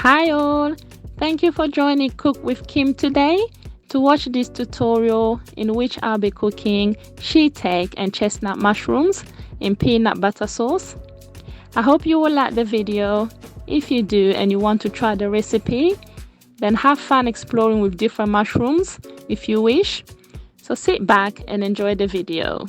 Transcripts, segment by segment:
Hi all, thank you for joining Cook with Kim today to watch this tutorial in which I'll be cooking shiitake and chestnut mushrooms in peanut butter sauce. I hope you will like the video. If you do and you want to try the recipe, then have fun exploring with different mushrooms if you wish. So sit back and enjoy the video.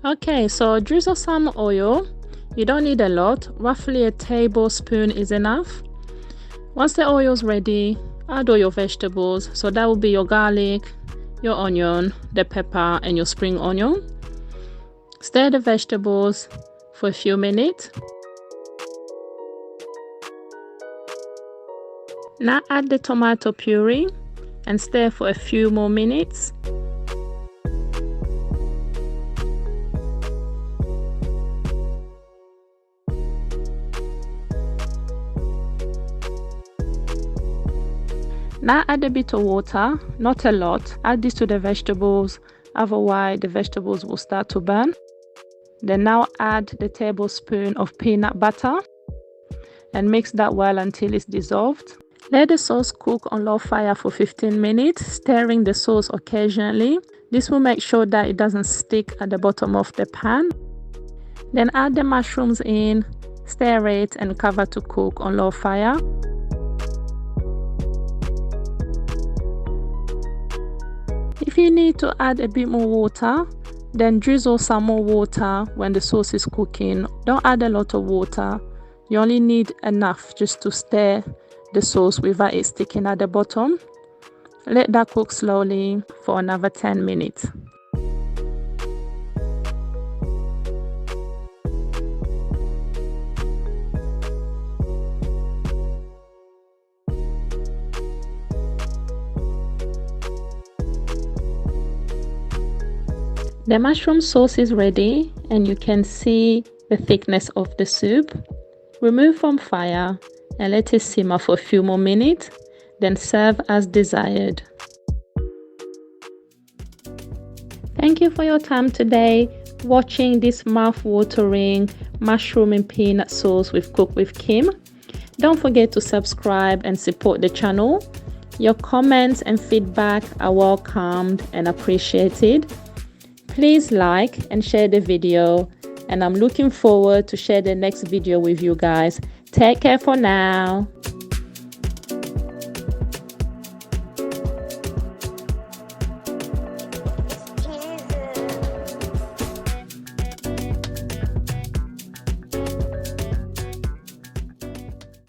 Okay, so drizzle some oil. You don't need a lot, roughly a tablespoon is enough. Once the oil is ready, add all your vegetables. So that will be your garlic, your onion, the pepper and your spring onion. Stir the vegetables for a few minutes. Now add the tomato puree and stir for a few more minutes. Now add a bit of water, not a lot. Add this to the vegetables, otherwise the vegetables will start to burn. Then now add the tablespoon of peanut butter and mix that well until it's dissolved. Let the sauce cook on low fire for 15 minutes, stirring the sauce occasionally. This will make sure that it doesn't stick at the bottom of the pan. Then add the mushrooms in, stir it and cover to cook on low fire. If you need to add a bit more water, then drizzle some more water when the sauce is cooking. Don't add a lot of water. You only need enough just to stir the sauce without it sticking at the bottom. Let that cook slowly for another 10 minutes. The mushroom sauce is ready and you can see the thickness of the soup. Remove from fire and let it simmer for a few more minutes, then serve as desired. Thank you for your time today watching this mouth-watering mushroom and peanut sauce with Cook with Kim. Don't forget to subscribe and support the channel. Your comments and feedback are welcomed and appreciated. Please like and share the video, and I'm looking forward to share the next video with you guys. Take care for now.